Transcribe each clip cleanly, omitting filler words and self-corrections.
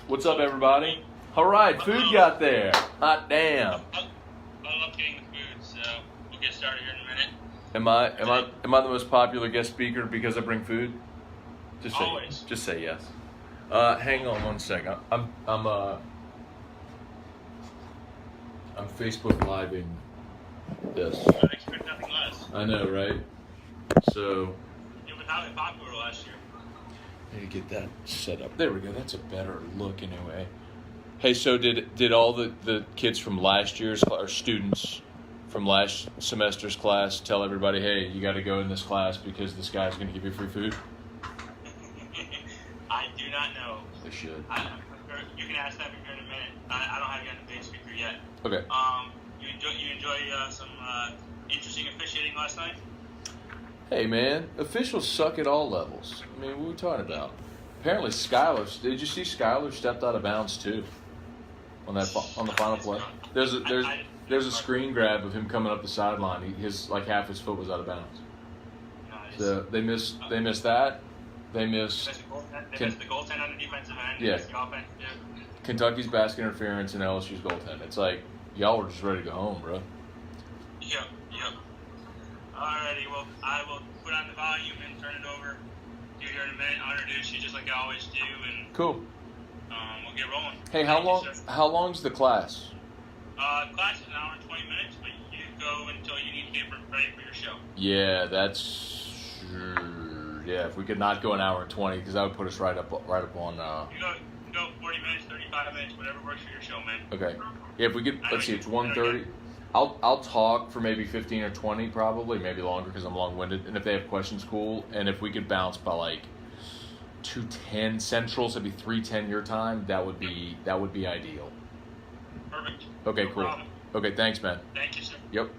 What's up, everybody? All right, food got there. Hot damn. I love getting the food, so we'll get started here in a minute. Am I the most popular guest speaker because I bring food? Always. Just say yes. Hang on one second. I'm Facebook living this. I expect nothing less. I know, right? So It was highly popular last year. I need to get that set up. There we go. That's a better look anyway. Hey, so did all the kids from last year's or students from last semester's class tell everybody, hey, you got to go in this class because this guy's going to give you free food? I do not know. They should. You can ask that here in a minute. I don't have you on the main speaker yet. Okay. You enjoy some interesting officiating last night? Hey, man, officials suck at all levels. I mean, what are we talking about? Apparently, did you see Skylar stepped out of bounds, too, on the final play? There's a screen grab of him coming up the sideline. Half his foot was out of bounds. Nice. So they missed that. They missed the goaltend on the defensive end. Yeah. They missed the offense, too. Kentucky's basket interference and LSU's goaltend. It's like, y'all were just ready to go home, bro. Yep. Alrighty, well, I will put on the volume and turn it over to you here in a minute. I'll introduce you just like I always do, and Cool. we'll get rolling. Hey, how long's the class? Class is an hour and 20 minutes, but you go until you need to get ready for your show. Yeah, if we could not go an hour and 20, because that would put us right up on. You go 40 minutes, 35 minutes, whatever works for your show, man. Okay. Yeah, if we could, let's see, it's 1:30. I'll talk for maybe 15 or 20, probably, maybe longer because I'm long-winded. And if they have questions, cool. And if we could bounce by like 2:10 Central, so it'd be 3:10 your time, that would be ideal. Perfect. Okay, No cool. problem. Okay, thanks, man. Thank you, sir. Yep.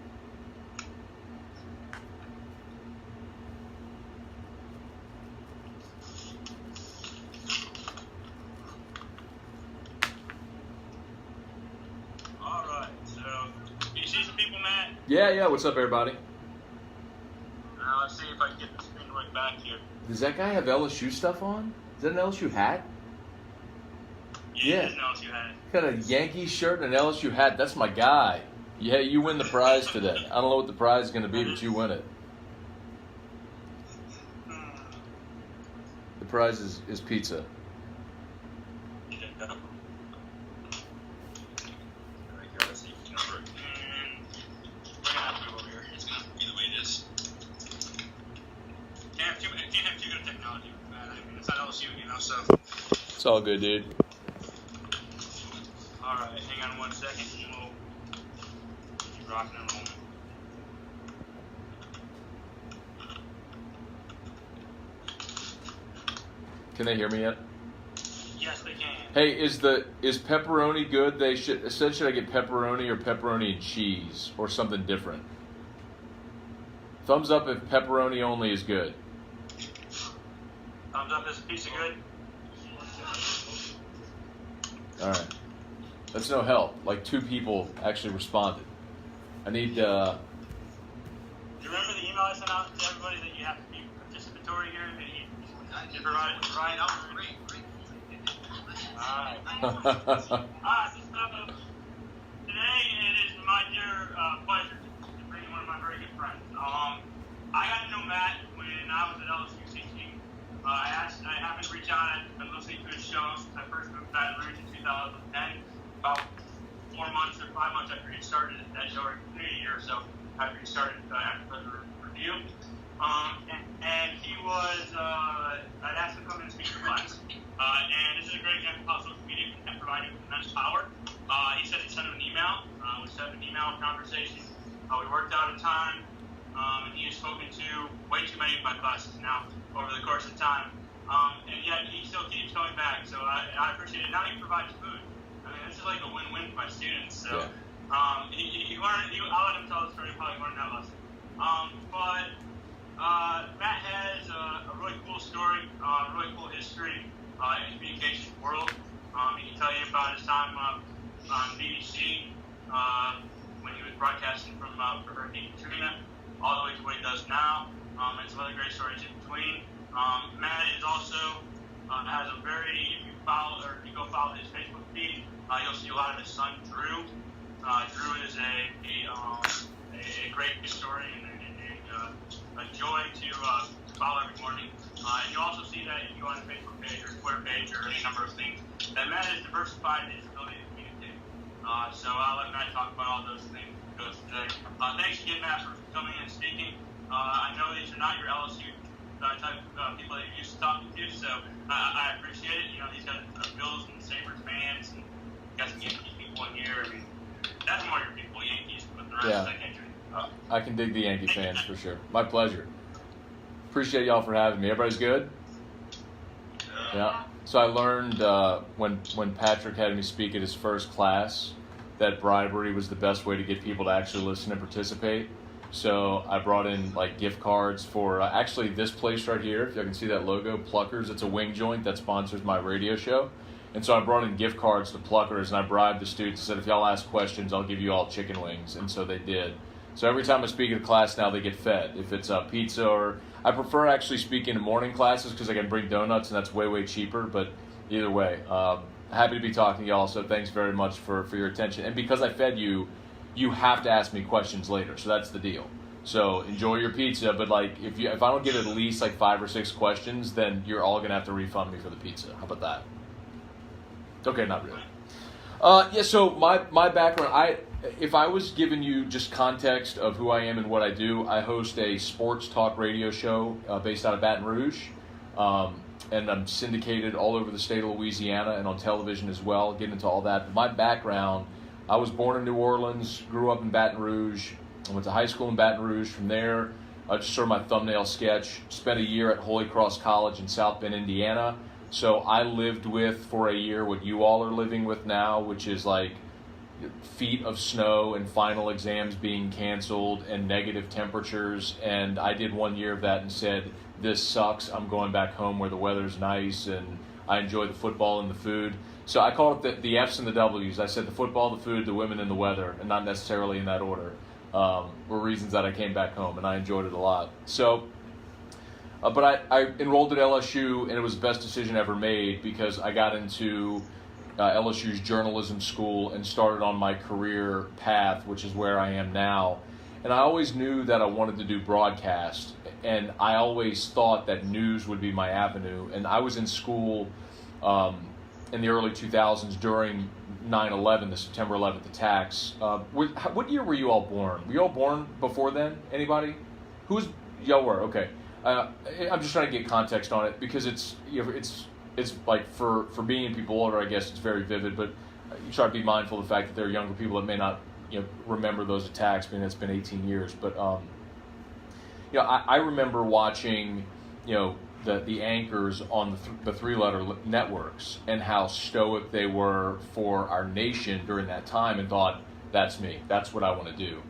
All right, so you see some people, Matt? Yeah. What's up, everybody? Let's see if I can get the screen right back here. Does that guy have LSU stuff on? Is that an LSU hat? Yeah. It is an LSU hat. Got a Yankees shirt and an LSU hat. That's my guy. Yeah, you win the prize today. I don't know what the prize is going to be, but you win it. The prize is pizza. It's all good, dude. All right, hang on 1 second, and we'll keep rocking and rolling. Can they hear me yet? Yes, they can. Hey, is pepperoni good? Should I get pepperoni or pepperoni and cheese or something different? Thumbs up if pepperoni only is good. Thumbs up, is a piece of good. All right. That's no help. Like 2 people actually responded. I need. Do you remember the email I sent out to everybody that you have to be participatory here? That you provide out? Alright. So today it is my dear pleasure to bring one of my very good friends. I got to know Matt when I was at LSU teaching. I happened to reach out. I've been listening to his show since I first moved to Baton Rouge in 2010. About 4 months or 5 months after he started that show, or a year or so after he started after the review. And he was, I'd asked him to come in and speak to class. And this is a great example of how social media can provide you immense power. He said he sent him an email. We set up an email conversation. We worked out a time. And he has spoken to way too many of my classes now over the course of time. And yet he still keeps coming back. So I appreciate it. Now he provides food. I mean, this is like a win-win for my students. So he learned. I'll let him tell the story. Probably learned that lesson. But Matt has a really cool story, really cool history in the communications world. He can tell you about his time on BBC when he was broadcasting from Hurricane Katrina, all the way to what he does now, and some other great stories in between. Matt is also has a very, if you go follow his Facebook feed, you'll see a lot of his son, Drew. Drew is a great historian and a joy to follow every morning. And you'll also see that if you go on his Facebook page or Twitter page or any number of things, that Matt has diversified his ability to communicate. So I'll let Matt talk about all those things today. Thanks again, Matt, for coming and speaking. I know these are not your LSU type of people that you're used to talking to, so I appreciate it. You know, these guys are Bills and Sabres fans, and got some Yankees people in here. I mean, that's more your people, Yankees, but the rest I can't drink. I can dig the Yankee fans for sure. My pleasure. Appreciate y'all for having me. Everybody's good? Yeah. So I learned when Patrick had me speak at his first class that bribery was the best way to get people to actually listen and participate. So I brought in like gift cards for actually this place right here. If you can see that logo, Pluckers. It's a wing joint that sponsors my radio show. And so I brought in gift cards to Pluckers, and I bribed the students. I said, if y'all ask questions, I'll give you all chicken wings. And so they did. So every time I speak at a class now, they get fed. If it's pizza or I prefer actually speaking in morning classes because I can bring donuts, and that's way, way cheaper. But either way, happy to be talking to y'all. So thanks very much for your attention. And because I fed you, you have to ask me questions later. So that's the deal. So enjoy your pizza. But like if I don't get at least like 5 or 6 questions, then you're all going to have to refund me for the pizza. How about that? Okay, not really. Yeah, so my background, if I was giving you just context of who I am and what I do, I host a sports talk radio show based out of Baton Rouge, and I'm syndicated all over the state of Louisiana and on television as well, getting into all that. But my background, I was born in New Orleans, grew up in Baton Rouge, I went to high school in Baton Rouge. From there, just sort of my thumbnail sketch, spent a year at Holy Cross College in South Bend, Indiana. So I lived with, for a year, what you all are living with now, which is like feet of snow and final exams being canceled and negative temperatures. And I did 1 year of that and said, this sucks. I'm going back home where the weather's nice and I enjoy the football and the food. So I call it the F's and the W's. I said the football, the food, the women, and the weather, and not necessarily in that order, were reasons that I came back home, and I enjoyed it a lot. So, but I enrolled at LSU, and it was the best decision ever made because I got into LSU's journalism school and started on my career path, which is where I am now. And I always knew that I wanted to do broadcast, and I always thought that news would be my avenue. And I was in school in the early 2000s during 9/11, the September 11th attacks. What year were you all born? Were you all born before then? Anybody? Y'all were, okay. I'm just trying to get context on it because it's like for being people older, I guess it's very vivid, but you try to be mindful of the fact that there are younger people that may not remember those attacks. I mean, it's been 18 years, but I remember watching the anchors on the 3-letter networks and how stoic they were for our nation during that time, and thought, that's me. That's what I want to do.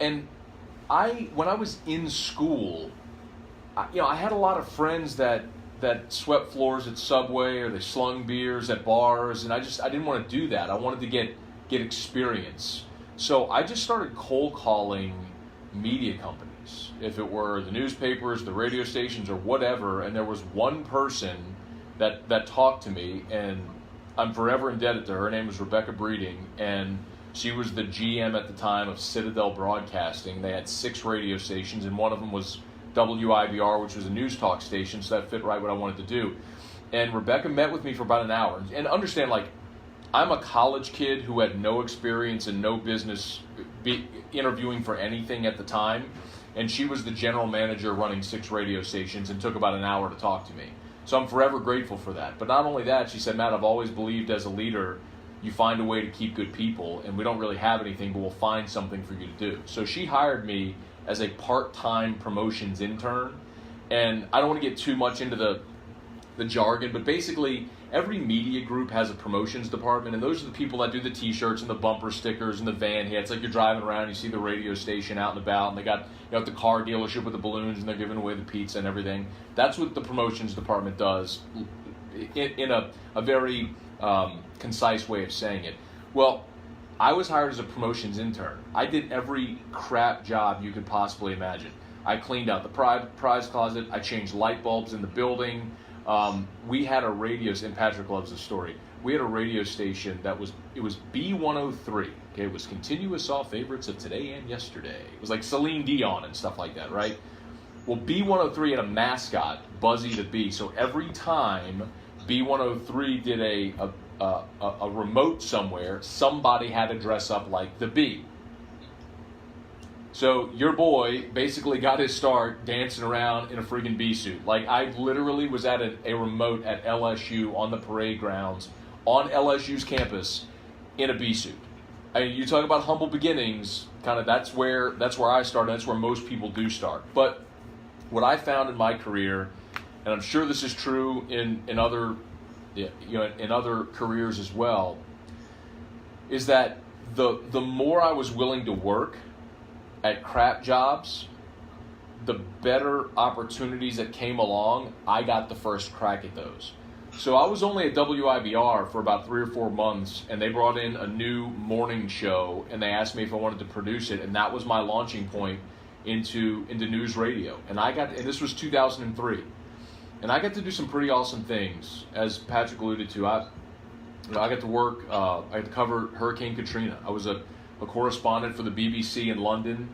And when I was in school, I had a lot of friends that swept floors at Subway, or they slung beers at bars, and I didn't want to do that. I wanted to get experience. So I just started cold calling media companies, if it were the newspapers, the radio stations, or whatever, and there was one person that talked to me, and I'm forever indebted to her. Her name was Rebecca Breeding, and she was the GM at the time of Citadel Broadcasting. They had 6 radio stations, and one of them was WIBR, which was a news talk station, so that fit right what I wanted to do. And Rebecca met with me for about an hour. And understand, like, I'm a college kid who had no experience and no business interviewing for anything at the time, and she was the general manager running 6 radio stations and took about an hour to talk to me. So I'm forever grateful for that. But not only that, she said, Matt, I've always believed as a leader, you find a way to keep good people, and we don't really have anything, but we'll find something for you to do. So she hired me as a part-time promotions intern, and I don't want to get too much into the jargon, but basically every media group has a promotions department, and those are the people that do the t-shirts and the bumper stickers and the van hits. Like, you're driving around, you see the radio station out and about, and they got the car dealership with the balloons, and they're giving away the pizza and everything. That's what the promotions department does in a very concise way of saying it. Well, I was hired as a promotions intern. I did every crap job you could possibly imagine. I cleaned out the prize closet. I changed light bulbs in the building. We had a radio, and Patrick loves the story. We had a radio station it was B103. Okay, it was continuous all favorites of today and yesterday. It was like Celine Dion and stuff like that, right? Well, B103 had a mascot, Buzzy the Bee. So every time B103 did a remote somewhere, somebody had to dress up like the bee. So your boy basically got his start dancing around in a friggin' bee suit. Like, I literally was at a remote at LSU on the parade grounds on LSU's campus in a bee suit. I mean, you talk about humble beginnings, kind of that's where I started. That's where most people do start. But what I found in my career, and I'm sure this is true in other in other careers as well, is that the more I was willing to work at crap jobs, the better opportunities that came along, I got the first crack at those. So I was only at WIBR for about 3 or 4 months, and they brought in a new morning show, and they asked me if I wanted to produce it, and that was my launching point into news radio. And this was 2003, and I got to do some pretty awesome things, as Patrick alluded to. I got to work. I had to cover Hurricane Katrina. I was a correspondent for the BBC in London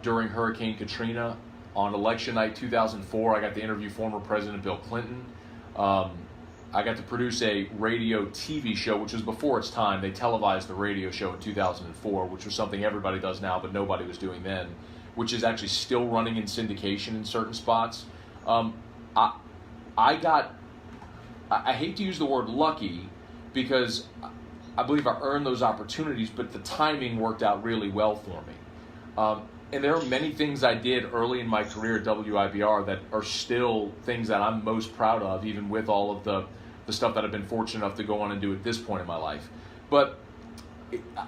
during Hurricane Katrina. On election night 2004, I got to interview former President Bill Clinton. I got to produce a radio TV show, which was before its time. They televised the radio show in 2004, which was something everybody does now, but nobody was doing then, which is actually still running in syndication in certain spots. I hate to use the word lucky, because I believe I earned those opportunities, but the timing worked out really well for me. And there are many things I did early in my career at WIBR that are still things that I'm most proud of, even with all of the stuff that I've been fortunate enough to go on and do at this point in my life. But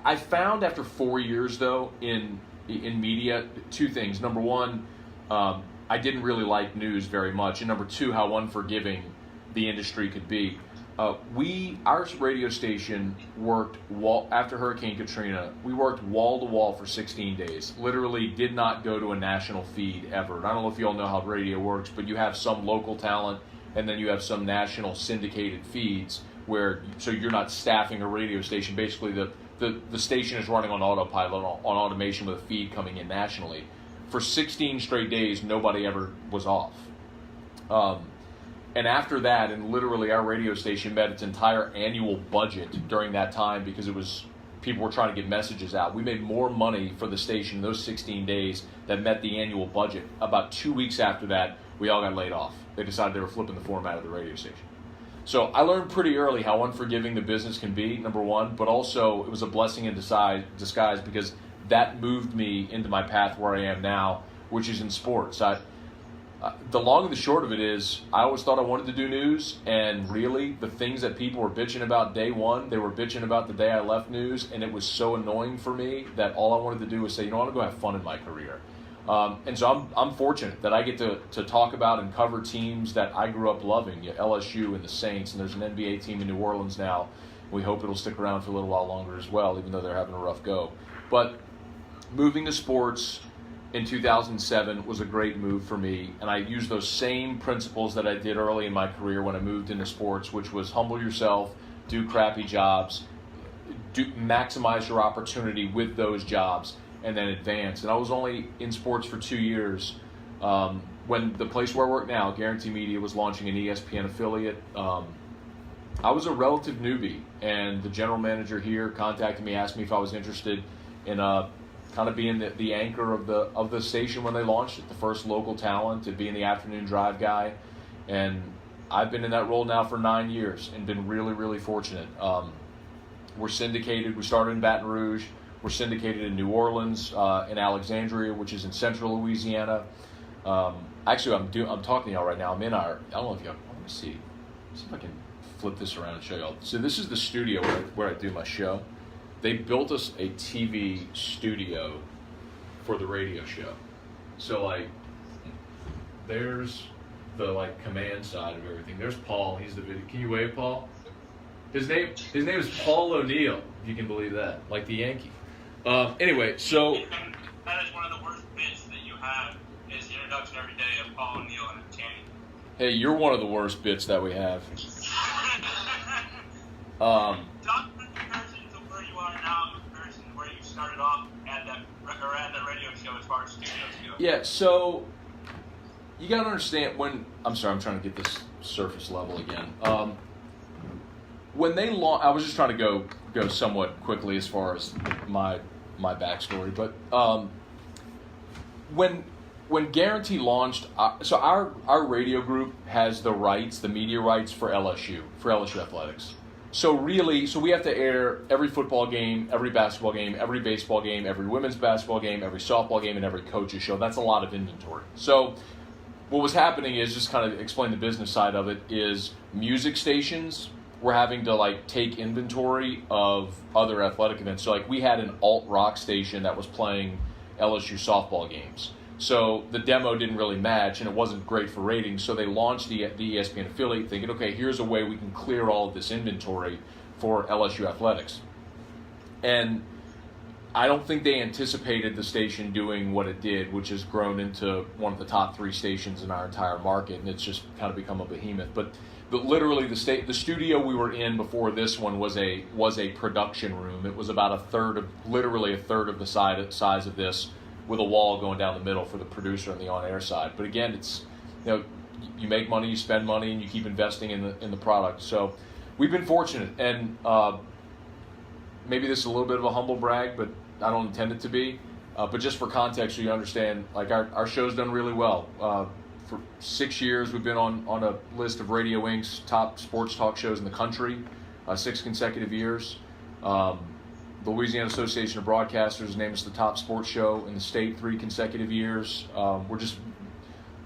I found after 4 years, though, in media, 2 things. Number one, I didn't really like news very much. And number 2, how unforgiving the industry could be. Our radio station worked after Hurricane Katrina. We worked wall to wall for 16 days. Literally did not go to a national feed ever. And I don't know if you all know how radio works, but you have some local talent, and then you have some national syndicated feeds so you're not staffing a radio station. Basically, the station is running on autopilot, on automation, with a feed coming in nationally. For 16 straight days, nobody ever was off. And after that, and literally our radio station met its entire annual budget during that time, because people were trying to get messages out. We made more money for the station in those 16 days that met the annual budget. About 2 weeks after that, we all got laid off. They decided they were flipping the format of the radio station. So I learned pretty early how unforgiving the business can be, number one, but also it was a blessing in disguise, because that moved me into my path where I am now, which is in sports. The long and the short of it is, I always thought I wanted to do news, and really the things that people were bitching about day one, they were bitching about the day I left news, and it was so annoying for me that all I wanted to do was say, you know, I want to go have fun in my career. And so I'm fortunate that I get to talk about and cover teams that I grew up loving, LSU and the Saints, and there's an NBA team in New Orleans now. We hope it'll stick around for a little while longer as well, even though they're having a rough go. But moving to sports in 2007 was a great move for me, and I used those same principles that I did early in my career when I moved into sports, which was humble yourself, do crappy jobs, maximize your opportunity with those jobs, and then advance. And I was only in sports for 2 years when the place where I work now, Guarantee Media, was launching an ESPN affiliate. I was a relative newbie, and the general manager here contacted me, asked me if I was interested in kind of being the anchor of the station when they launched it, the first local talent, to be in the afternoon drive guy. And I've been in that role now for 9 years and been really, really fortunate. We're syndicated. We started in Baton Rouge. We're syndicated in New Orleans, in Alexandria, which is in central Louisiana. Actually, I'm talking to y'all right now. I'm in I don't know if y'all, let me see if I can flip this around and show y'all. So this is the studio where I do my show. They built us a TV studio for the radio show. So like, there's the command side of everything. There's Paul. He's the video. Can you wave, Paul? His name is Paul O'Neill, if you can believe that, like the Yankee. Anyway, so that is one of the worst bits that you have, is introduction every day of Paul O'Neill and Channing. Hey, you're one of the worst bits that we have. Talk in comparison to where you are now, in comparison to where you started off at that radio show as far as studios go. Yeah, so you got to understand I'm trying to get this surface level again. When they I was just trying to go somewhat quickly as far as my backstory, but when Guarantee launched, so our radio group has the media rights for LSU athletics. So we have to air every football game, every basketball game, every baseball game, every women's basketball game, every softball game, and every coach's show. That's a lot of inventory. So what was happening is, just kind of explain the business side of it, is music stations were having to take inventory of other athletic events. So we had an alt rock station that was playing LSU softball games. So the demo didn't really match, and it wasn't great for ratings. So they launched the ESPN affiliate, thinking, okay, here's a way we can clear all of this inventory for LSU athletics. And I don't think they anticipated the station doing what it did, which has grown into one of the top 3 stations in our entire market, and it's just kind of become a behemoth. But literally, the studio we were in before this one was a production room. It was about a third of the size of this, with a wall going down the middle for the producer and the on-air side. But again, it's, you make money, you spend money, and you keep investing in the product. So we've been fortunate, and maybe this is a little bit of a humble brag, but I don't intend it to be. But just for context, so you understand, our show's done really well. For 6 years, we've been on a list of Radio Inc.'s top sports talk shows in the country, 6 consecutive years. The Louisiana Association of Broadcasters named us the top sports show in the state 3 consecutive years. We're just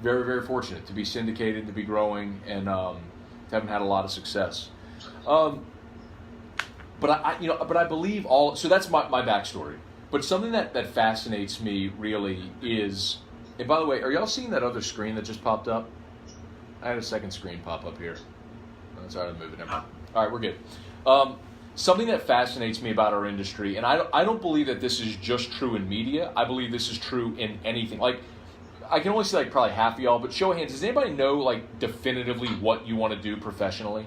very, very fortunate to be syndicated, to be growing, and haven't had a lot of success. But I believe all. So that's my backstory. But something that fascinates me really is. And by the way, are y'all seeing that other screen that just popped up? I had a second screen pop up here. Oh, that's already moving. All right, we're good. Something that fascinates me about our industry, and I don't believe that this is just true in media. I believe this is true in anything. I can only say probably half of y'all, but show of hands, does anybody know definitively what you want to do professionally?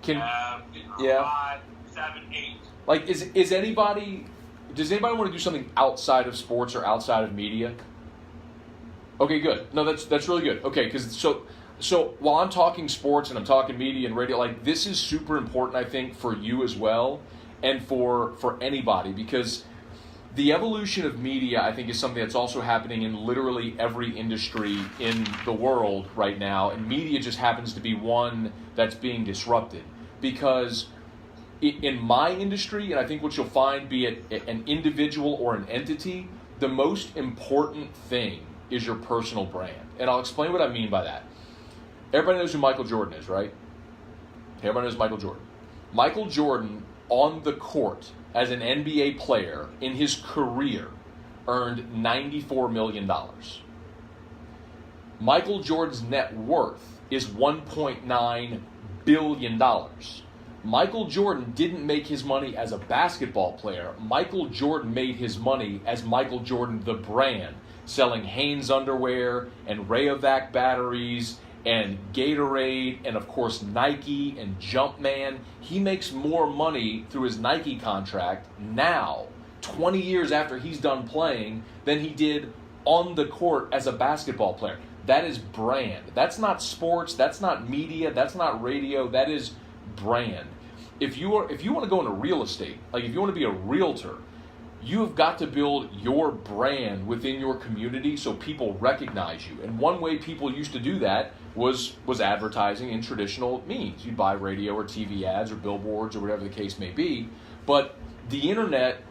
Yeah. 5, 7, 8. Does anybody want to do something outside of sports or outside of media? Okay, good. No, that's really good. Okay, because so while I'm talking sports and I'm talking media and radio, this is super important, I think, for you as well, and for anybody, because the evolution of media, I think, is something that's also happening in literally every industry in the world right now, and media just happens to be one that's being disrupted. Because in my industry, and I think what you'll find, be it an individual or an entity, the most important thing is your personal brand. And I'll explain what I mean by that. Everybody knows who Michael Jordan is, right? Everybody knows Michael Jordan. Michael Jordan, on the court as an NBA player in his career, earned $94 million. Michael Jordan's net worth is $1.9 billion. Michael Jordan didn't make his money as a basketball player. Michael Jordan made his money as Michael Jordan, the brand, selling Hanes underwear and Rayovac batteries and Gatorade, and of course Nike and Jumpman. He makes more money through his Nike contract now, 20 years after he's done playing, than he did on the court as a basketball player. That is brand. That's not sports, that's not media, that's not radio, that is brand. If you want to go into real estate, if you want to be a realtor, you have got to build your brand within your community so people recognize you. And one way people used to do that was advertising in traditional means. You'd buy radio or TV ads or billboards or whatever the case may be. But the internet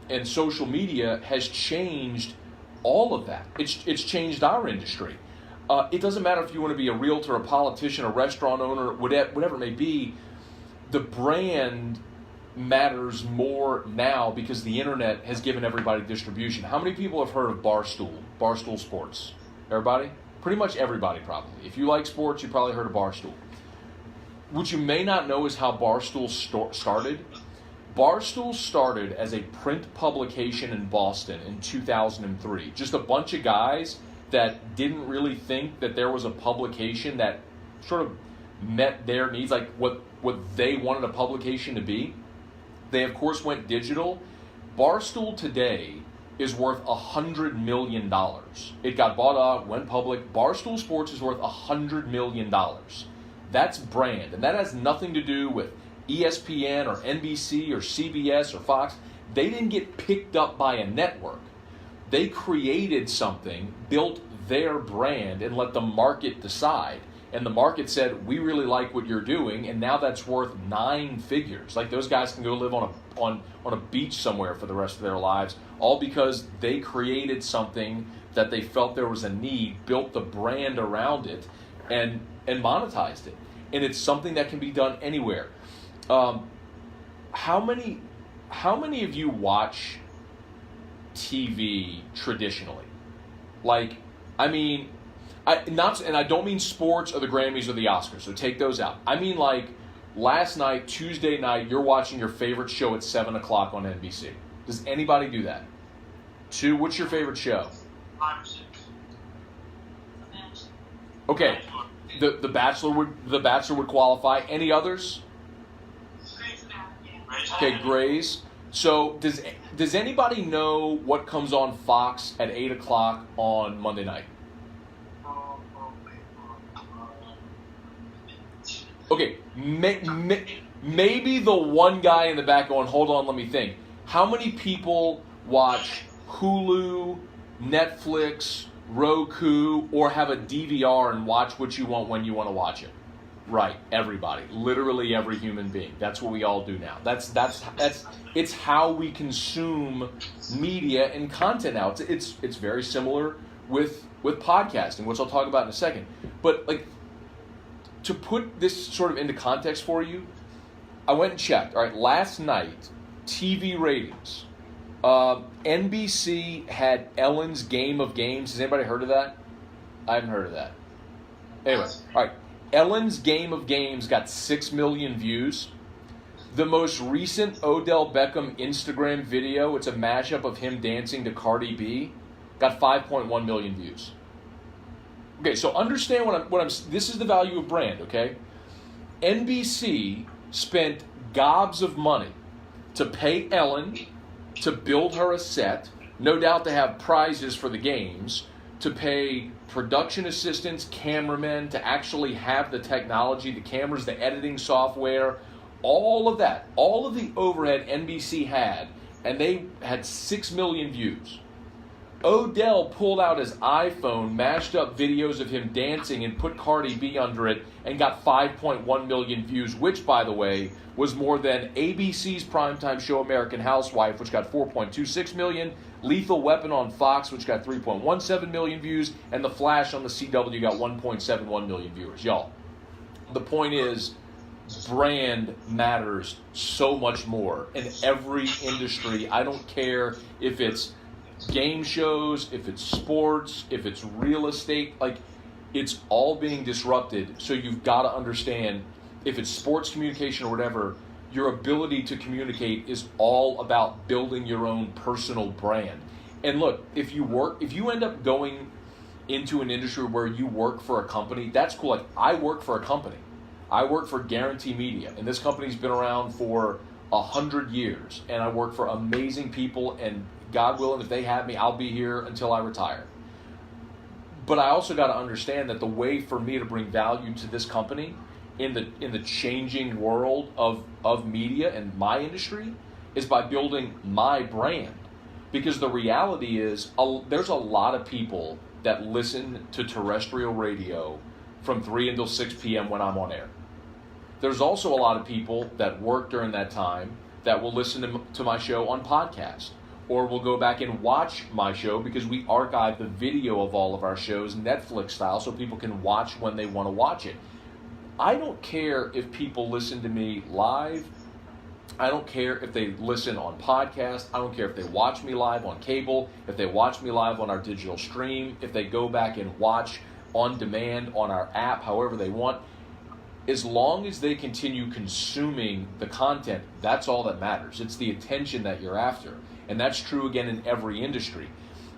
and social media has changed all of that. It's changed our industry. It doesn't matter if you want to be a realtor, a politician, a restaurant owner, whatever it may be. The brand matters more now because the internet has given everybody distribution. How many people have heard of Barstool Sports? Everybody? Pretty much everybody, probably. If you like sports, you probably heard of Barstool. What you may not know is how Barstool started. Barstool started as a print publication in Boston in 2003. Just a bunch of guys that didn't really think that there was a publication that sort of met their needs, like what they wanted a publication to be. They, of course, went digital. Barstool today is worth $100 million. It got bought out, went public. Barstool Sports is worth $100 million. That's brand, and that has nothing to do with ESPN or NBC or CBS or Fox. They didn't get picked up by a network. They created something, built their brand, and let the market decide. And the market said, we really like what you're doing, and now that's worth 9 figures. Like, those guys can go live on a beach somewhere for the rest of their lives, all because they created something that they felt there was a need, built the brand around it, and monetized it. And it's something that can be done anywhere. How many of you watch TV traditionally? Like, I mean, I don't mean sports or the Grammys or the Oscars, so take those out. I mean, like, last night, Tuesday night, you're watching your favorite show at 7 o'clock on NBC. Does anybody do that? 2, what's your favorite show? 5 or 6. Okay, the Bachelor would qualify. Any others? Okay, Grey's. So does anybody know what comes on Fox at 8 o'clock on Monday night? Okay, maybe the one guy in the back going, hold on, let me think. How many people watch Hulu, Netflix, Roku, or have a DVR and watch what you want when you want to watch it? Right, everybody. Literally every human being. That's what we all do now. It's how we consume media and content now. It's very similar with podcasting, which I'll talk about in a second. But, like, to put this sort of into context for you, I went and checked. All right, last night, TV ratings. NBC had Ellen's Game of Games. Has anybody heard of that? I haven't heard of that. Anyway, all right. Ellen's Game of Games got 6 million views. The most recent Odell Beckham Instagram video, it's a mashup of him dancing to Cardi B, got 5.1 million views. Okay, so understand what I'm. This is the value of brand, okay? NBC spent gobs of money to pay Ellen, to build her a set, no doubt to have prizes for the games, to pay production assistants, cameramen, to actually have the technology, the cameras, the editing software, all of that, all of the overhead NBC had, and they had 6 million views. Odell pulled out his iPhone, mashed up videos of him dancing, and put Cardi B under it, and got 5.1 million views, which, by the way, was more than ABC's primetime show American Housewife, which got 4.26 million, Lethal Weapon on Fox, which got 3.17 million views, and The Flash on the CW got 1.71 million viewers. Y'all, the point is, brand matters so much more in every industry. I don't care if it's game shows, if it's sports, if it's real estate, like, it's all being disrupted. So you've got to understand, if it's sports communication or whatever, your ability to communicate is all about building your own personal brand. And look, if you end up going into an industry where you work for a company, that's cool. Like, I work for a company. I work for Guarantee Media, and this company's been around for 100 years, and I work for amazing people, and God willing, if they have me, I'll be here until I retire. But I also got to understand that the way for me to bring value to this company in the changing world of media and my industry is by building my brand. Because the reality is, there's a lot of people that listen to terrestrial radio from 3 until 6 p.m. when I'm on air. There's also a lot of people that work during that time that will listen to my show on podcast, or will go back and watch my show because we archive the video of all of our shows Netflix style so people can watch when they want to watch it. I don't care if people listen to me live. I don't care if they listen on podcast. I don't care if they watch me live on cable, if they watch me live on our digital stream, if they go back and watch on demand on our app, however they want. as long as they continue consuming the content, that's all that matters. It's the attention that you're after. And that's true again in every industry.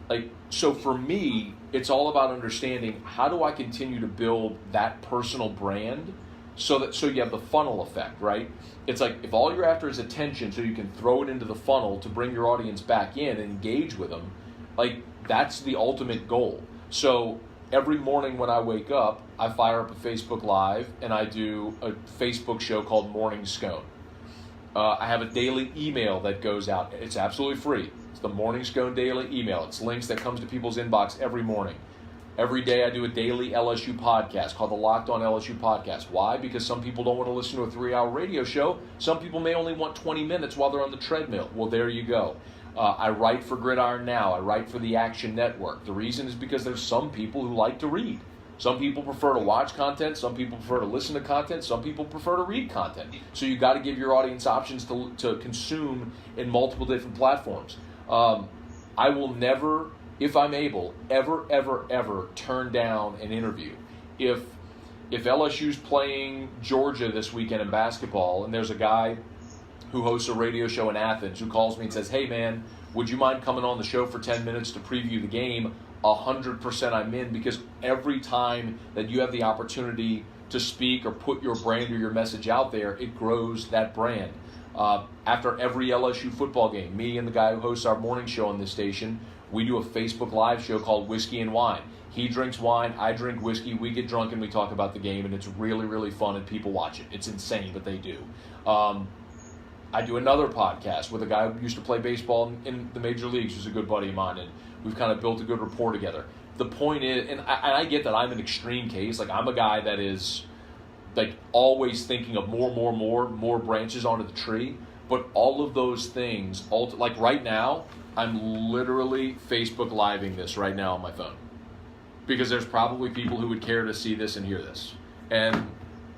Like, so for me, it's all about understanding, how do I continue to build that personal brand so you have the funnel effect, right? It's like, if all you're after is attention so you can throw it into the funnel to bring your audience back in and engage with them, like, that's the ultimate goal. So every morning when I wake up, I fire up a Facebook Live and I do a Facebook show called Morning Scone. I have a daily email that goes out. It's absolutely free. It's the Morning Scone daily email. It's links that comes to people's inbox every morning. Every day I do a daily LSU podcast called the Locked On LSU Podcast. Why? Because some people don't want to listen to a 3-hour radio show. Some people may only want 20 minutes while they're on the treadmill. Well, there you go. I write for Gridiron Now. I write for the Action Network. The reason is because there's some people who like to read. Some people prefer to watch content. Some people prefer to listen to content. Some people prefer to read content. So you got to give your audience options to consume in multiple different platforms. I will never, if I'm able, ever turn down an interview. If LSU's playing Georgia this weekend in basketball, and there's a guy who hosts a radio show in Athens who calls me and says, "Hey man, would you mind coming on the show for 10 minutes to preview the game?" 100% I'm in, because every time that you have the opportunity to speak or put your brand or your message out there, it grows that brand. After every LSU football game, me and the guy who hosts our morning show on this station, we do a Facebook Live show called Whiskey and Wine. He drinks wine, I drink whiskey, we get drunk and we talk about the game, and it's really, really fun and people watch it. It's insane, but they do. I do another podcast with a guy who used to play baseball in the major leagues, who's a good buddy of mine, and we've kind of built a good rapport together. The point is, and I get that I'm an extreme case, like I'm a guy that is like always thinking of more branches onto the tree, but all of those things, like right now, I'm literally Facebook Living this right now on my phone, because there's probably people who would care to see this and hear this, and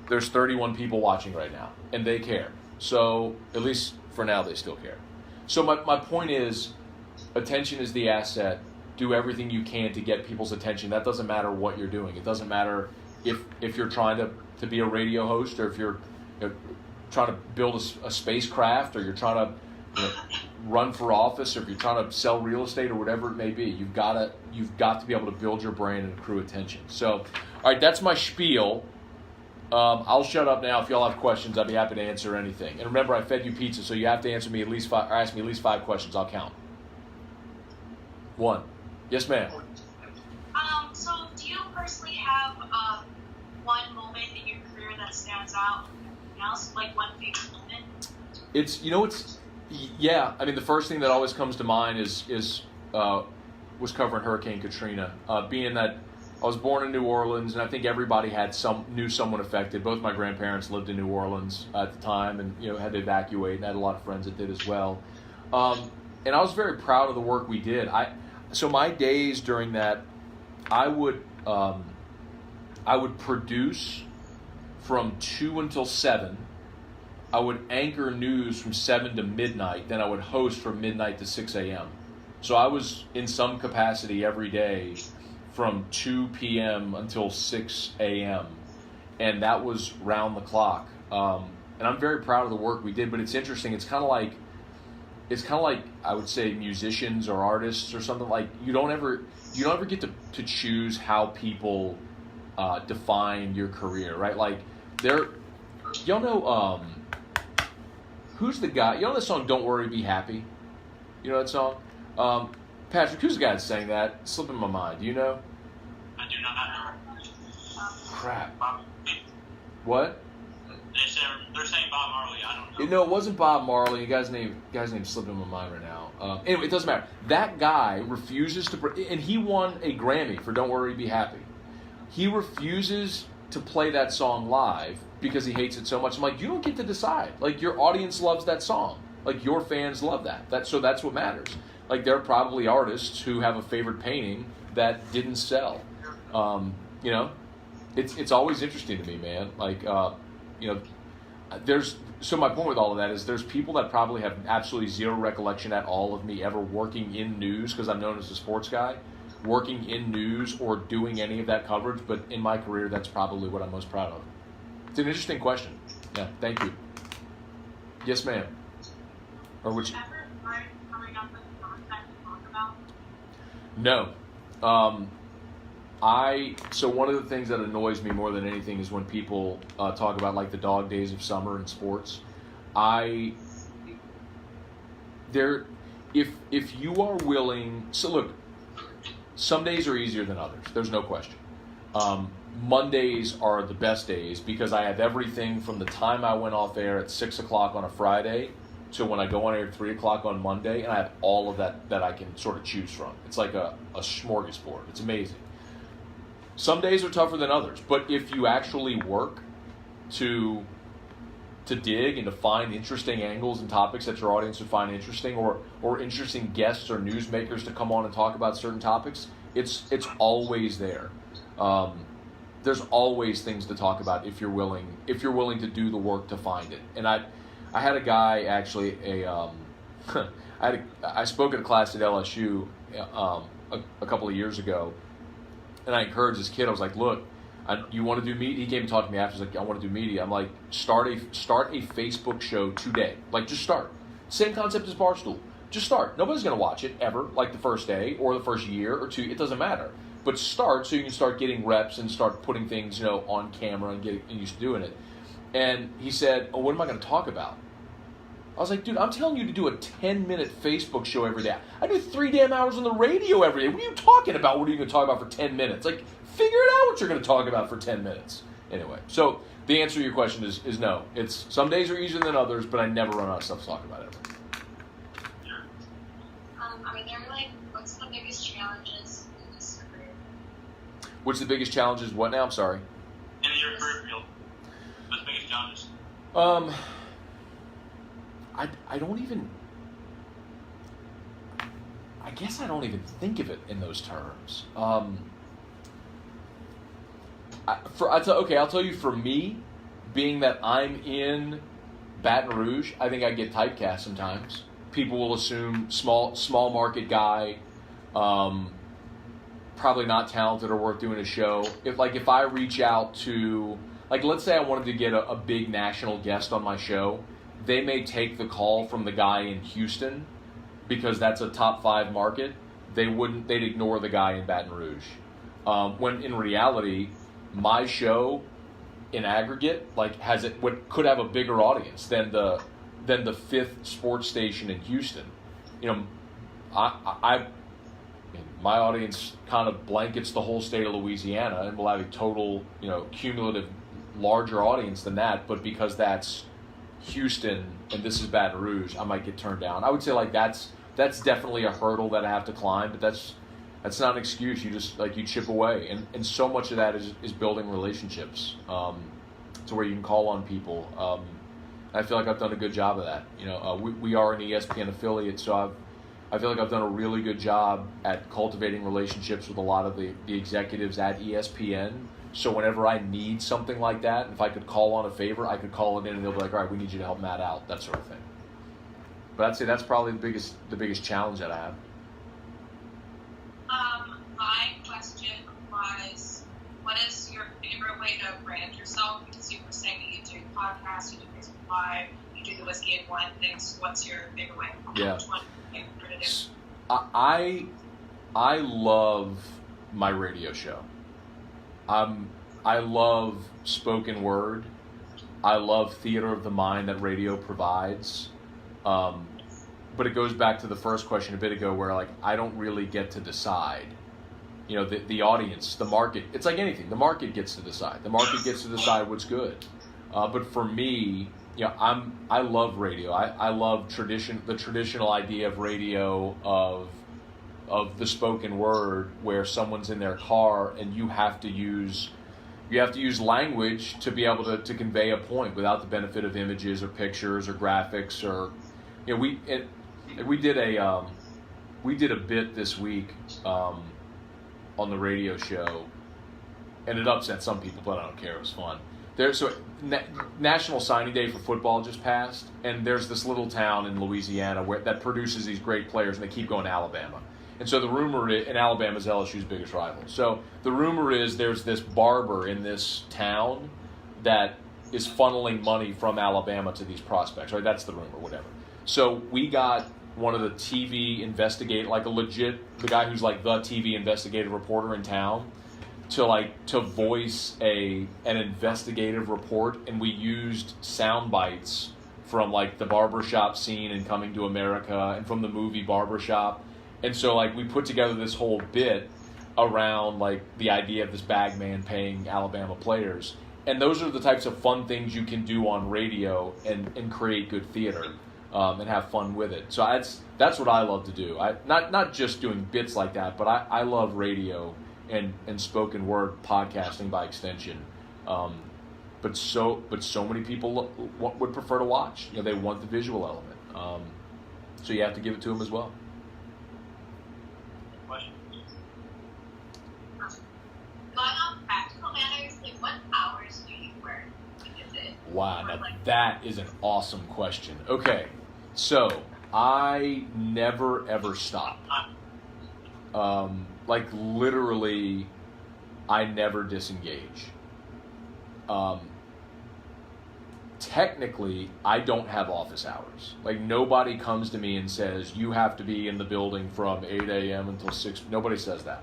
there's 31 people watching right now, and they care. So at least for now, they still care. So my point is, attention is the asset. Do everything you can to get people's attention. That doesn't matter what you're doing. It doesn't matter if you're trying to be a radio host, or if you're trying to build a spacecraft, or you're trying to run for office, or if you're trying to sell real estate, or whatever it may be. You've got to be able to build your brand and accrue attention. So, all right, that's my spiel. I'll shut up now. If y'all have questions, I'd be happy to answer anything. And remember, I fed you pizza, so you have to answer me at least 5, or ask me at least 5 questions. I'll count. 1. Yes, ma'am. So do you personally have one moment in your career that stands out? Like one favorite moment? Yeah. I mean, the first thing that always comes to mind was covering Hurricane Katrina. Being that I was born in New Orleans, and I think everybody knew someone affected. Both my grandparents lived in New Orleans at the time, and had to evacuate. And I had a lot of friends that did as well. And I was very proud of the work we did. So my days during that, I would produce from 2 until 7. I would anchor news from 7 to midnight. Then I would host from midnight to 6 a.m. So I was in some capacity every day from 2 p.m. until 6 a.m. And that was round the clock. And I'm very proud of the work we did. But it's interesting. It's kind of like I would say musicians or artists or something. Like you don't ever get to choose how people define your career, right? Like y'all know who's the guy? You know the song "Don't Worry, Be Happy"? You know that song? Patrick, who's the guy that sang that? It's slipping my mind. Do you know? I do not know. Crap. What? They're saying Bob Marley. I don't know. No, it wasn't Bob Marley. The guy's name slipping my mind right now. Anyway, it doesn't matter. That guy refuses to, and he won a Grammy for "Don't Worry, Be Happy." He refuses to play that song live because he hates it so much. I'm like, you don't get to decide. Like, your audience loves that song. Like, your fans love that. So that's what matters. Like, there are probably artists who have a favorite painting that didn't sell. It's always interesting to me, man. Like, so my point with all of that is there's people that probably have absolutely zero recollection at all of me ever working in news, because I'm known as a sports guy, working in news or doing any of that coverage. But in my career, that's probably what I'm most proud of. It's an interesting question. Yeah, thank you. Yes, ma'am. Or which? Ever tried coming up with content to talk about? No. So one of the things that annoys me more than anything is when people talk about like the dog days of summer in sports. If you are willing, so look, some days are easier than others. There's no question. Mondays are the best days because I have everything from the time I went off air at 6 o'clock on a Friday to when I go on air at 3 o'clock on Monday, and I have all of that I can sort of choose from. It's like a smorgasbord. It's amazing. Some days are tougher than others, but if you actually work to dig and to find interesting angles and topics that your audience would find interesting, or interesting guests or newsmakers to come on and talk about certain topics, it's always there. There's always things to talk about if you're willing to do the work to find it. And I had a guy actually I spoke at a class at LSU a couple of years ago, and I encouraged this kid. I was like, look, you want to do media? He came and talked to me after. He's like, I want to do media. I'm like, start a Facebook show today. Like, just start. Same concept as Barstool. Just start. Nobody's going to watch it ever, like the first day or the first year or two. It doesn't matter. But start so you can start getting reps and start putting things, on camera and getting used to doing it. And he said, oh, what am I going to talk about? I was like, dude, I'm telling you to do a 10-minute Facebook show every day. I do 3 damn hours on the radio every day. What are you talking about? What are you going to talk about for 10 minutes? Like, figure it out what you're going to talk about for 10 minutes. Anyway, so the answer to your question is no. It's some days are easier than others, but I never run out of stuff to talk about ever. Are there what's the biggest challenges in this career? What's the biggest challenges? What now? I'm sorry. In your career field, what's the biggest challenges? I guess I don't even think of it in those terms. I'll tell you, for me, being that I'm in Baton Rouge, I think I get typecast sometimes. People will assume small market guy, probably not talented or worth doing a show. If I reach out to, let's say I wanted to get a big national guest on my show, they may take the call from the guy in Houston because that's a top 5 market. They'd ignore the guy in Baton Rouge. When in reality, my show in aggregate could have a bigger audience than the 5th sports station in Houston. My audience kind of blankets the whole state of Louisiana, and will have a total, cumulative larger audience than that. But because that's Houston and this is Baton Rouge, I might get turned down. I would say that's definitely a hurdle that I have to climb, but that's not an excuse. You just you chip away, and so much of that is building relationships to where you can call on people. I feel like I've done a good job of that. We are an ESPN affiliate, so I feel like I've done a really good job at cultivating relationships with a lot of the executives at ESPN. So whenever I need something like that, if I could call on a favor, I could call it in and they'll be like, all right, we need you to help Matt out, that sort of thing. But I'd say that's probably the biggest challenge that I have. My question was, what is your favorite way to brand yourself? Because you were saying that you do podcasts, you do Facebook Live, you do the Whiskey and Wine things. What's your favorite way? Yeah. Which one do you prefer to do? I love my radio show. I love spoken word. I love theater of the mind that radio provides. But it goes back to the first question a bit ago where I don't really get to decide. The audience, the market, it's like anything. The market gets to decide. The market gets to decide what's good. But for me, I love radio. I love the traditional idea of radio of the spoken word where someone's in their car and you have to use language to be able to convey a point without the benefit of images or pictures or graphics or we did a bit this week on the radio show, and it upset some people, but I don't care. It was fun. National Signing Day for football just passed, and there's this little town in Louisiana that produces these great players, and they keep going to Alabama. And so the rumor is, and Alabama is LSU's biggest rival. So the rumor is there's this barber in this town that is funneling money from Alabama to these prospects, right? That's the rumor, whatever. So we got one of the TV investigative, like the guy who's like the TV investigative reporter in town, to voice an investigative report, and we used sound bites from like the barbershop scene in Coming to America and from the movie Barbershop. And so like we put together this whole bit around like the idea of this bag man paying Alabama players. And those are the types of fun things you can do on radio and create good theater and have fun with it. So that's what I love to do. Not just doing bits like that, but I love radio and spoken word podcasting by extension. But so many people would prefer to watch. They want the visual element. So you have to give it to them as well. Going on practical matters, like what hours do you work? Is it? Wow, now that is an awesome question. Okay, so I never ever stop. Like literally, I never disengage. Technically, I don't have office hours. Like nobody comes to me and says you have to be in the building from 8 a.m. until 6. Nobody says that.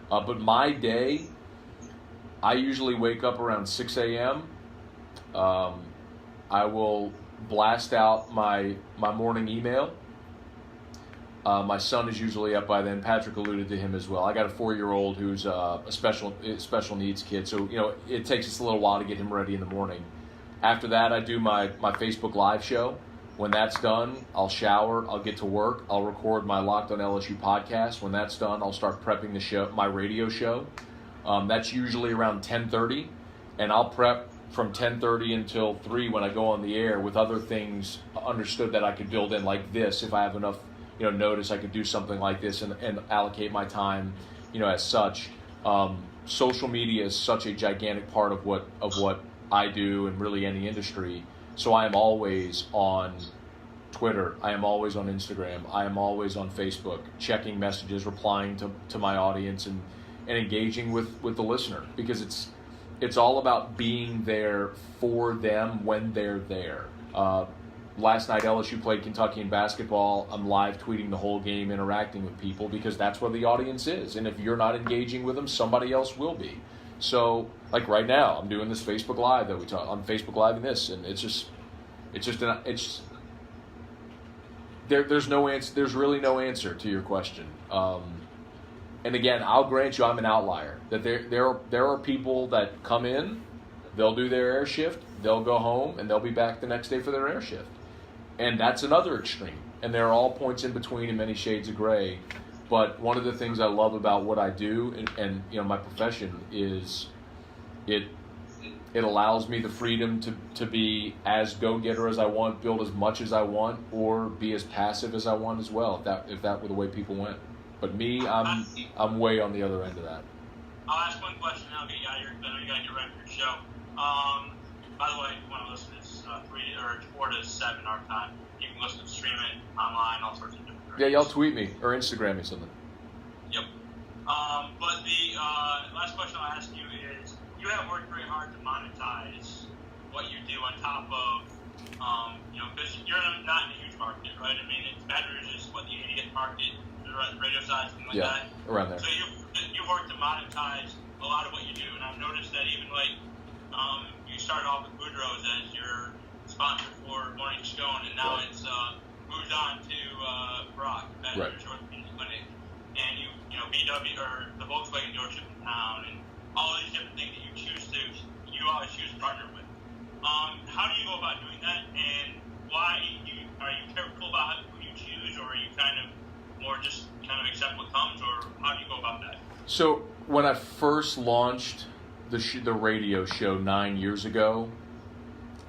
But my day, I usually wake up around 6 a.m. I will blast out my morning email. My son is usually up by then. Patrick alluded to him as well. I got a 4-year-old who's a special needs kid, so it takes us a little while to get him ready in the morning. After that, I do my Facebook Live show. When that's done, I'll shower, I'll get to work, I'll record my Locked on LSU podcast. When that's done, I'll start prepping the show, my radio show. That's usually around 10:30, and I'll prep from 10:30 until 3 when I go on the air with other things understood that I could build in, like this. If I have enough notice, I could do something like this and allocate my time as such. Social media is such a gigantic part of what I do and really any industry. So I am always on Twitter. I am always on Instagram. I am always on Facebook, checking messages, replying to my audience and engaging with the listener, because it's all about being there for them when they're there. Last night LSU played Kentucky in basketball. I'm live tweeting the whole game, interacting with people, because that's where the audience is. And if you're not engaging with them, somebody else will be. So, like right now, I'm doing this Facebook Live that we talk on Facebook Live and this, and there's no answer. There's really no answer to your question. And again, I'll grant you, I'm an outlier. That there are people that come in, they'll do their air shift, they'll go home, and they'll be back the next day for their air shift, and that's another extreme. And there are all points in between and many shades of gray. But one of the things I love about what I do and my profession is it allows me the freedom to be as go-getter as I want, build as much as I want, or be as passive as I want as well, if that were the way people went. But me, I'm way on the other end of that. I'll ask one question and I'll get you out of here, because I know you got your record show. By the way, if you want to listen, it's 4 to 7 our time. You can listen to stream it online, all sorts of different things. Yeah, y'all tweet me or Instagram me something. Yep. But the last question I'll ask you is, you have worked very hard to monetize what you do on top of, because you're not in a huge market, right? I mean, it's Baton Rouge is what the 80th market, the radio side, something like that. Yeah, around there. So you've worked to monetize a lot of what you do, and I've noticed that even you started off with Boudreaux's as your sponsor for Morning Scone, and now it's moved on to Brock, Baton Rouge Orthopedic Clinic, and you BW or the Volkswagen dealership in town, and all these different things that you always choose to partner with. How do you go about doing that, and why are you careful about who you choose, or are you kind of more just kind of accept what comes, or how do you go about that? So when I first launched the radio show 9 years ago,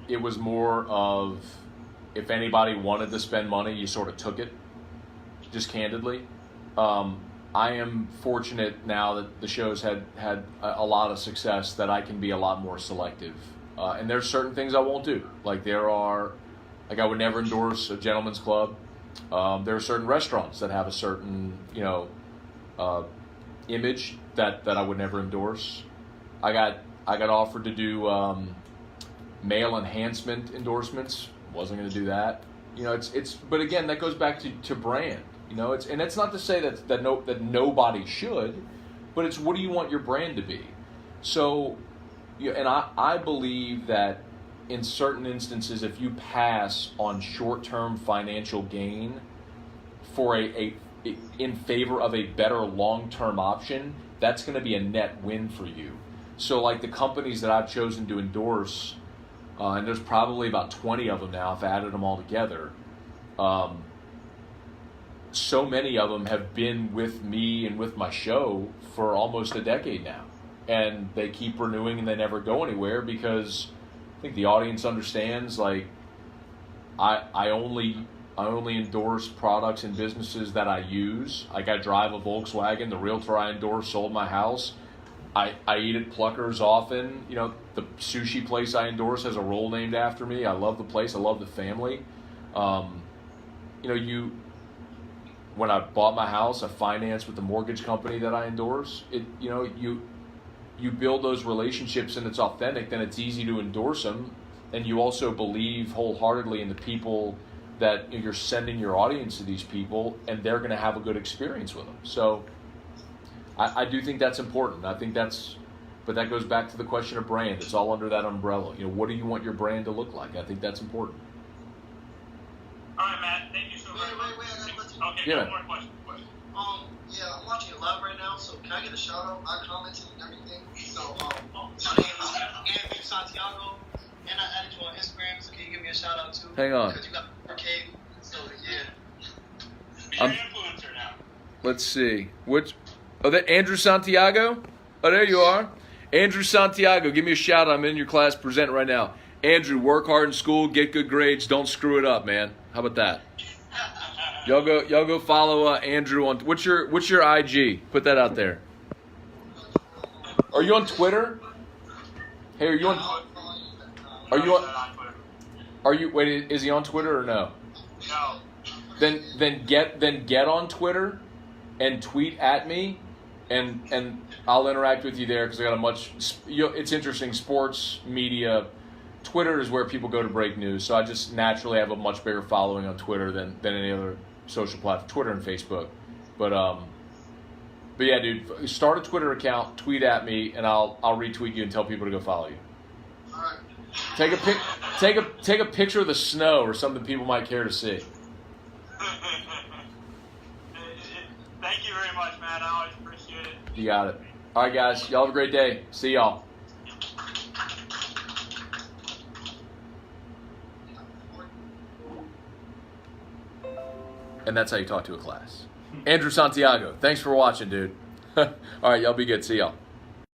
it was more of, if anybody wanted to spend money, you sort of took it, just candidly. I am fortunate now that the show's had a lot of success that I can be a lot more selective. And there's certain things I won't do. I would never endorse a gentleman's club. There are certain restaurants that have a certain, image that I would never endorse. I got offered to do male enhancement endorsements. Wasn't going to do that. You know, but again, that goes back to brand. You know, and it's not to say that nobody should, but it's what do you want your brand to be? So, and I believe that in certain instances, if you pass on short-term financial gain for in favor of a better long-term option, that's going to be a net win for you. So like the companies that I've chosen to endorse, and there's probably about 20 of them now, if I added them all together, so many of them have been with me and with my show for almost a decade now. And they keep renewing and they never go anywhere because I think the audience understands, like, I only endorse products and businesses that I use. Like, I drive a Volkswagen. The realtor I endorse sold my house. I eat at Pluckers often. You know, the sushi place I endorse has a roll named after me. I love the place. I love the family. When I bought my house, I financed with the mortgage company that I endorse. You build those relationships and it's authentic, then it's easy to endorse them. And you also believe wholeheartedly in the people that you're sending your audience to these people, and they're going to have a good experience with them. So I do think that's important. But that goes back to the question of brand. It's all under that umbrella. You know, what do you want your brand to look like? I think that's important. All right, Matt. Thank you so very much. Wait, I got a question. Okay, Yeah. one more question. Yeah, I'm watching it live right now, so can I get a shout out? I commented and everything. So, my name is Andrew Santiago, and I added you on Instagram, so can you give me a shout out too? Hang on. Because you got 4K, so yeah. Be an influencer now. Let's see. That Andrew Santiago? Oh, there you are. Andrew Santiago, give me a shout out. I'm in your class presenting right now. Andrew, work hard in school, get good grades, don't screw it up, man. How about that? Y'all go follow Andrew on what's your IG? Put that out there. Are you on Twitter? Hey, wait, is he on Twitter or no? No. Then get on Twitter and tweet at me, and I'll interact with you there because I got it's interesting, sports media. Twitter is where people go to break news, so I just naturally have a much bigger following on Twitter than any other social platform, Twitter and Facebook. But yeah, dude, start a Twitter account, tweet at me, and I'll retweet you and tell people to go follow you. All right. Take a picture of the snow or something people might care to see. Thank you very much, man. I always appreciate it. You got it. All right, guys, y'all have a great day. See y'all. And that's how you talk to a class. Andrew Santiago, thanks for watching, dude. All right, y'all be good. See y'all.